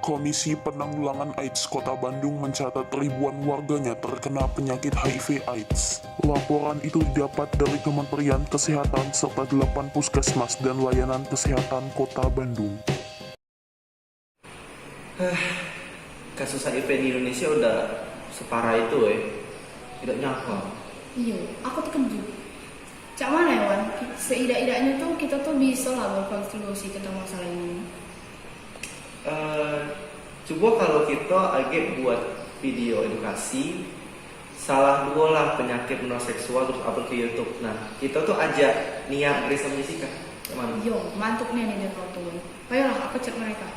Komisi Penanggulangan AIDS Kota Bandung mencatat ribuan warganya terkena penyakit HIV/AIDS. Laporan itu didapat dari Kementerian Kesehatan serta 8 puskesmas dan layanan kesehatan Kota Bandung. Kasus HIV di Indonesia udah separah itu tidak nyangka. Iya, aku terkejut. Cak mana ya Wan? Seidak-idaknya tuh kita tuh bisa lah berkontribusi tentang masalah ini. Coba kalau kita agak buat video edukasi salah dua lah penyakit menular seksual terus upload ke YouTube. Nah, kita tuh ajak niat Gresa Jessica. Gimana? Yo, mantap nih dia foto. Ayolah, aku cek mereka.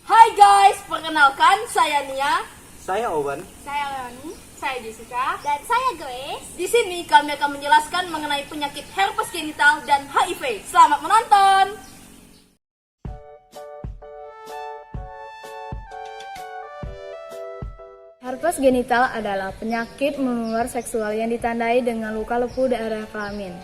Hai guys, perkenalkan saya Nia, Saya Owen. Saya Leoni. saya Jessica. Dan saya Grace. Di sini kami akan menjelaskan mengenai penyakit herpes genital dan HIV. Selamat menonton. Herpes genital adalah penyakit menular seksual yang ditandai dengan luka lepuh di area kelamin.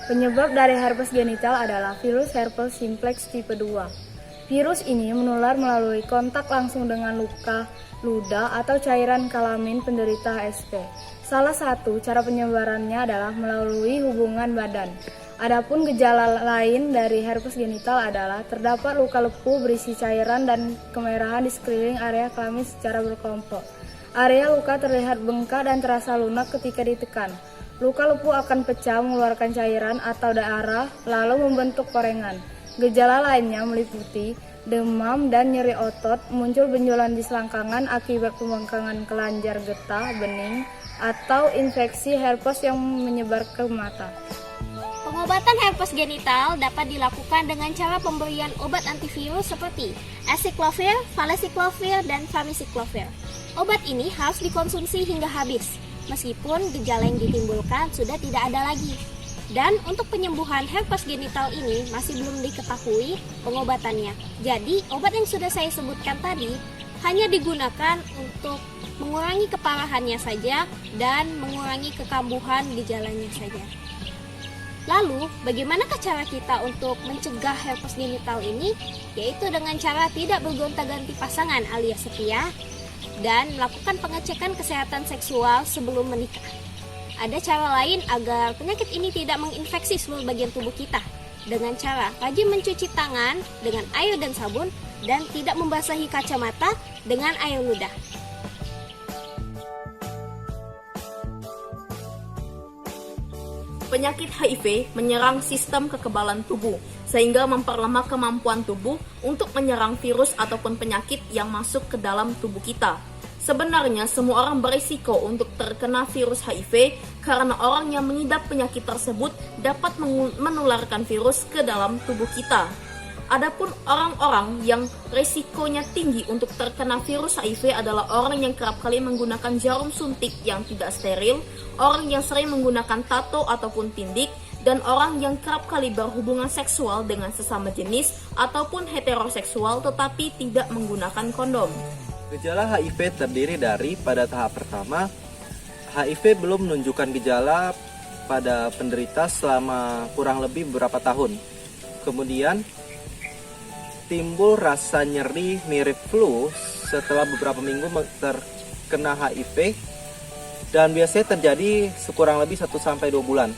Penyebab dari herpes genital adalah virus herpes simplex tipe 2. Virus ini menular melalui kontak langsung dengan luka, ludah, atau cairan kelamin penderita HSP. Salah satu cara penyebarannya adalah melalui hubungan badan. Adapun gejala lain dari herpes genital adalah terdapat luka lepuh berisi cairan dan kemerahan di sekeliling area kelamin secara berkelompok. Area luka terlihat bengkak dan terasa lunak ketika ditekan. Luka lepuh akan pecah mengeluarkan cairan atau darah lalu membentuk korengan. Gejala lainnya meliputi demam dan nyeri otot, muncul benjolan di selangkangan akibat pembengkakan kelenjar getah bening, atau infeksi herpes yang menyebar ke mata. Pengobatan herpes genital dapat dilakukan dengan cara pemberian obat antivirus seperti acyclovir, valaciclovir, dan famiciclovir. Obat ini harus dikonsumsi hingga habis, meskipun gejala yang ditimbulkan sudah tidak ada lagi. Dan untuk penyembuhan herpes genital ini masih belum diketahui pengobatannya. Jadi, obat yang sudah saya sebutkan tadi hanya digunakan untuk mengurangi keparahannya saja dan mengurangi kekambuhan gejalanya saja. Lalu, bagaimanakah cara kita untuk mencegah herpes genital ini? Yaitu dengan cara tidak bergonta-ganti pasangan alias setia dan melakukan pengecekan kesehatan seksual sebelum menikah. Ada cara lain agar penyakit ini tidak menginfeksi seluruh bagian tubuh kita, dengan cara rajin mencuci tangan dengan air dan sabun dan tidak membasahi kacamata dengan air ludah. Penyakit HIV menyerang sistem kekebalan tubuh, sehingga memperlemah kemampuan tubuh untuk menyerang virus ataupun penyakit yang masuk ke dalam tubuh kita. Sebenarnya semua orang berisiko untuk terkena virus HIV karena orang yang mengidap penyakit tersebut dapat menularkan virus ke dalam tubuh kita. Adapun orang-orang yang risikonya tinggi untuk terkena virus HIV adalah orang yang kerap kali menggunakan jarum suntik yang tidak steril, orang yang sering menggunakan tato ataupun tindik, dan orang yang kerap kali berhubungan seksual dengan sesama jenis ataupun heteroseksual tetapi tidak menggunakan kondom. Gejala HIV terdiri dari pada tahap pertama, HIV belum menunjukkan gejala pada penderita selama kurang lebih beberapa tahun. Kemudian timbul rasa nyeri mirip flu setelah beberapa minggu terkena HIV dan biasanya terjadi sekurang lebih 1-2 bulan.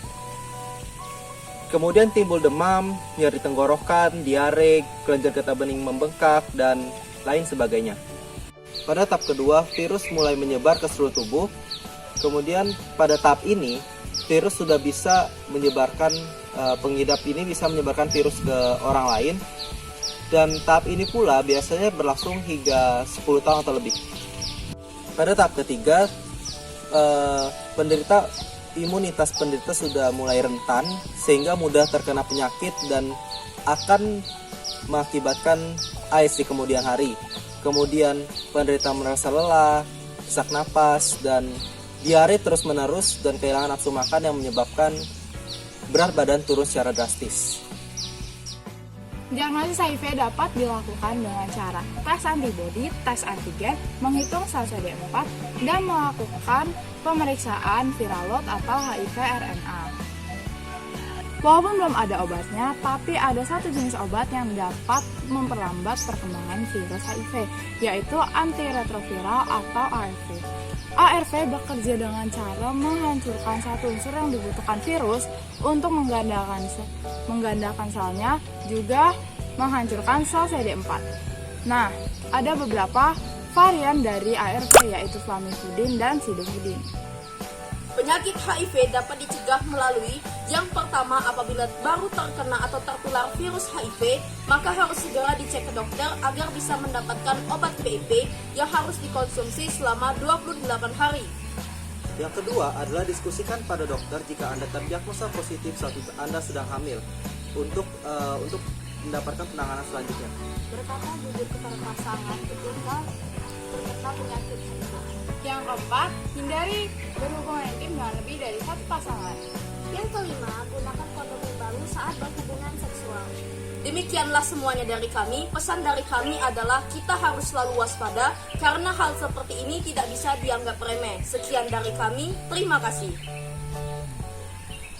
Kemudian timbul demam, nyeri tenggorokan, diare, kelenjar getah bening membengkak, dan lain sebagainya. Pada tahap kedua, virus mulai menyebar ke seluruh tubuh. Kemudian pada tahap ini, virus sudah bisa menyebarkan, pengidap ini bisa menyebarkan virus ke orang lain. Dan tahap ini pula biasanya berlangsung hingga 10 tahun atau lebih. Pada tahap ketiga, imunitas penderita sudah mulai rentan sehingga mudah terkena penyakit dan akan mengakibatkan AIDS di kemudian hari. Kemudian penderita merasa lelah, sesak napas, dan diare terus-menerus dan kehilangan nafsu makan yang menyebabkan berat badan turun secara drastis. Diagnosis HIV dapat dilakukan dengan cara tes antibodi, tes antigen, menghitung sel CD4, dan melakukan pemeriksaan viral load atau HIV RNA. Walaupun belum ada obatnya, tapi ada satu jenis obat yang dapat memperlambat perkembangan virus HIV, yaitu antiretroviral atau ARV. ARV bekerja dengan cara menghancurkan satu unsur yang dibutuhkan virus untuk menggandakan selnya, juga menghancurkan sel CD4. Nah, ada beberapa varian dari ARV, yaitu flamivudin dan sidovudin. Penyakit HIV dapat dicegah melalui yang pertama, apabila baru terkena atau tertular virus HIV, maka harus segera dicek ke dokter agar bisa mendapatkan obat PIP yang harus dikonsumsi selama 28 hari. Yang kedua adalah diskusikan pada dokter jika Anda terdiagnosa positif saat Anda sedang hamil untuk mendapatkan penanganan selanjutnya. Berkata jujur kepada pasangan ketika terkena penyakit HIV. Yang keempat, hindari berhubungan intim dengan lebih dari satu pasangan. Yang kelima, gunakan kondom yang baru saat berhubungan seksual. Demikianlah semuanya dari kami. Pesan dari kami adalah kita harus selalu waspada karena hal seperti ini tidak bisa dianggap remeh. Sekian dari kami, terima kasih.